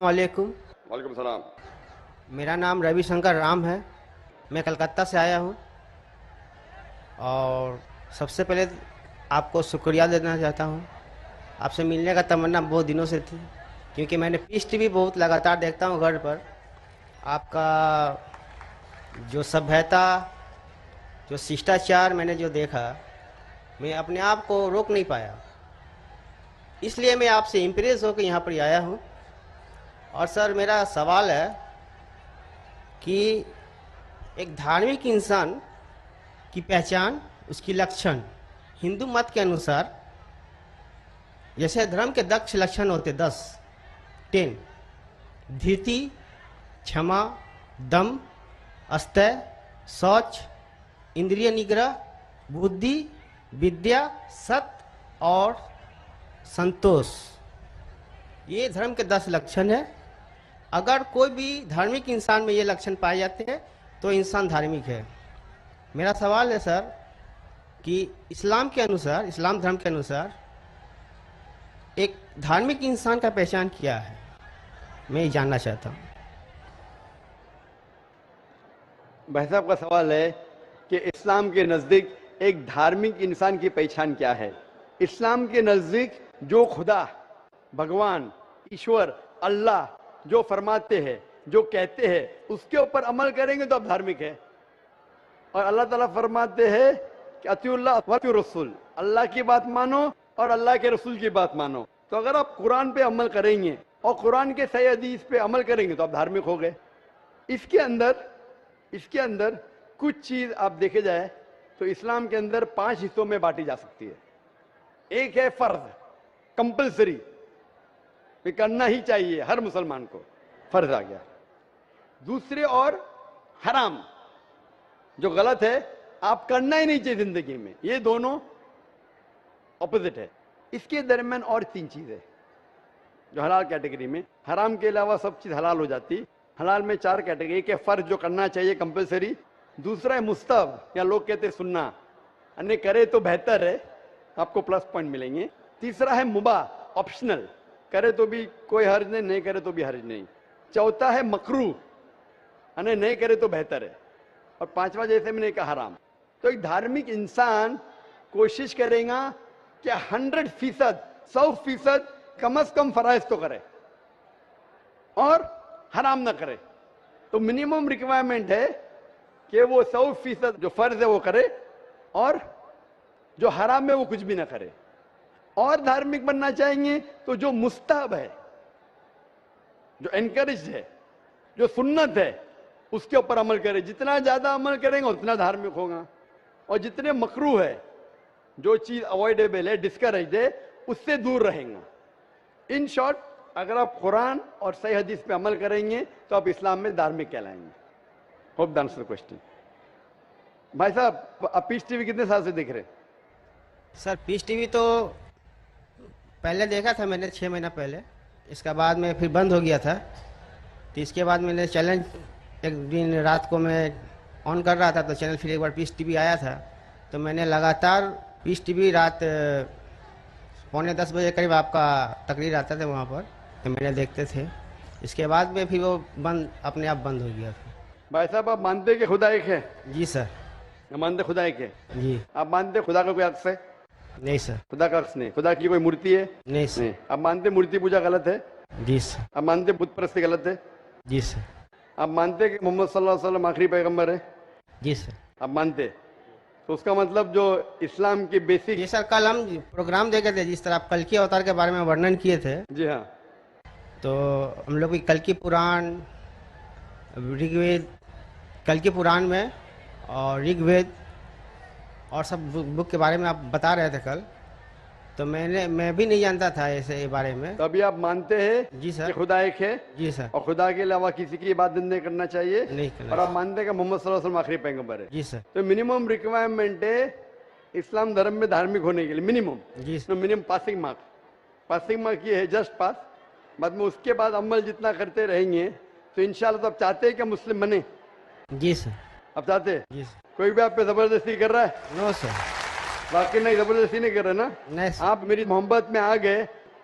वालेकुम। वालेकुम सलाम। मेरा नाम रविशंकर राम है। मैं कलकत्ता से आया हूँ और सबसे पहले आपको शुक्रिया देना चाहता हूँ। आपसे मिलने का तमन्ना बहुत दिनों से थी, क्योंकि मैंने पीस टीवी बहुत लगातार देखता हूँ घर पर। आपका जो सभ्यता, जो शिष्टाचार मैंने जो देखा, मैं अपने आप को रोक नहीं पाया। इसलिए मैं आपसे इम्प्रेस होकर यहाँ पर आया हूँ। और सर, मेरा सवाल है कि एक धार्मिक इंसान की पहचान, उसकी लक्षण हिंदू मत के अनुसार, जैसे धर्म के 10 लक्षण होते, 10 धीरति, क्षमा, दम, अस्तय, शौच, इंद्रिय निग्रह, बुद्धि, विद्या, सत्य और संतोष। ये धर्म के 10 लक्षण है। अगर कोई भी धार्मिक इंसान में ये लक्षण पाए जाते हैं तो इंसान धार्मिक है। मेरा सवाल है सर कि इस्लाम के अनुसार, इस्लाम धर्म के अनुसार एक धार्मिक इंसान का पहचान क्या है, मैं ये जानना चाहता हूँ। भाई साहब का सवाल है कि इस्लाम के नज़दीक एक धार्मिक इंसान की पहचान क्या है। इस्लाम के नज़दीक जो खुदा, भगवान, ईश्वर, अल्लाह जो फरमाते हैं, जो कहते हैं, उसके ऊपर अमल करेंगे तो आप धार्मिक है। और अल्लाह ताला फरमाते हैं कि अतिउल्लाह व अतिउर रसूल, अल्लाह की बात मानो और अल्लाह के रसूल की बात मानो। तो अगर आप कुरान पे अमल करेंगे और कुरान के सही हदीस पे अमल करेंगे तो आप धार्मिक हो गए। इसके अंदर कुछ चीज आप देखे जाए तो इस्लाम के अंदर 5 हिस्सों में बांटी जा सकती है। एक है फर्ज, कंपलसरी, ये करना ही चाहिए, हर मुसलमान को फर्ज आ गया। दूसरे और हराम, जो गलत है, आप करना ही नहीं चाहिए जिंदगी में, ये दोनों ऑपोजिट है। इसके दरमियान और 3 चीजें जो हलाल कैटेगरी में, हराम के अलावा सब चीज हलाल हो जाती। हलाल में 4 कैटेगरी, एक है फर्ज जो करना चाहिए, कंपलसरी। दूसरा है मुस्तहब, या लोग कहते हैं सुन्ना, अन्य करे तो बेहतर है, आपको प्लस पॉइंट मिलेंगे। तीसरा है मुबाह, ऑप्शनल, करे तो भी कोई हर्ज नहीं, नहीं करे तो भी हर्ज नहीं। चौथा है मकरूह, अन्य नहीं करे तो बेहतर है। और 5वां जैसे मैंने कहा हराम। तो एक धार्मिक इंसान कोशिश करेगा कि 100%, 100% कम से कम फराइज तो करे और हराम ना करे। तो मिनिमम रिक्वायरमेंट है कि वो 100% जो फर्ज है वो करे और जो हराम है वो कुछ भी ना करे। और धार्मिक बनना चाहेंगे तो जो मुस्तहब है, जो एनकरेज है, जो सुन्नत है, उसके ऊपर अमल करे। जितना ज्यादा अमल करेंगे उतना धार्मिक होगा। और जितने मकरूह है, जो चीज अवॉइडेबल है, डिस्करेज है, उससे दूर रहेंगे। इन शॉर्ट, अगर आप कुरान और सही हदीस पे अमल करेंगे तो आप इस्लाम में धार्मिक कहलाएंगे। Hope that answers the question. भाई साहब, आप पीस टीवी कितने साल से देख रहे हैं? सर, पीस टीवी तो पहले देखा था मैंने 6 महीना पहले, इसका बाद में फिर बंद हो गया था। तो इसके बाद मैंने चैनल एक दिन रात को मैं ऑन कर रहा था तो चैनल फिर एक बार पीस टीवी आया था, तो मैंने लगातार पीस टीवी रात 9:45 बजे करीब आपका तकरीर आता था वहाँ पर, तो मैंने देखते थे। इसके बाद में फिर वो बंद, अपने आप बंद हो गया था। भाई साहब, आप मानते हैं कि खुदा एक है? जी सर। मानते खुदा एक है? जी। आप मानते खुदा का कोई अक्स है? नहीं सर। खुदा का अक्स नहीं। खुदा की कोई मूर्ति है? नहीं सर। नहीं। आप मानते मूर्ति पूजा गलत है? जी सर। आप मानते बुत परस्ती गलत है? जी सर। आप मानते कि मोहम्मद सल्लल्लाहु अलैहि वसल्लम आखिरी पैगंबर है? जी सर। आप मानते? तो उसका मतलब जो इस्लाम की बेसिक। जी सर, कल हम प्रोग्राम देखे थे, जिस तरह आप कल की अवतार के बारे में वर्णन किए थे। जी हाँ। तो हम लोग भी कल की पुराण, ऋग्वेद, कल के पुराण में और ऋग्वेद और सब बुक के बारे में आप बता रहे थे कल, तो मैं भी नहीं जानता था ऐसे बारे में। तो अभी आप मानते हैं? जी सर। कि खुदा एक है? जी सर। और खुदा के अलावा किसी की इबादत नहीं करना चाहिए? नहीं करना। और आप मानते हैं कि मोहम्मद सल्लल्लाहु अलैहि वसल्लम आखिरी पैगंबर है? जी सर। तो मिनिमम रिक्वायरमेंट है इस्लाम धर्म में धार्मिक होने के लिए, मिनिमम। जी तो मिनिमम पासिंग मार्क ये है, जस्ट पास। बाद में उसके बाद अमल जितना करते रहेंगे तो इंशाल्लाह। तो आप चाहते हैं कि मुस्लिम बने? जी सर। आप चाहते हैं? जी सर। कोई भी आप पे जबरदस्ती कर रहा है? No sir. वाकई नहीं, जबरदस्ती नहीं कर रहे ना? नहीं सर। आप मेरी मोहब्बत में आ गए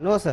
नो सर.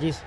जी सर.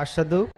अशहदु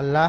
अल्लाह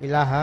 इलाहा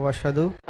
व अशहदु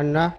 अन्ना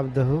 अब्दुहु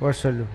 व रसूलुहु.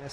मैं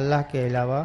अल्लाह के अलावा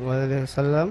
अलैहि वसल्लम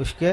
उसके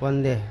बंदे हैं.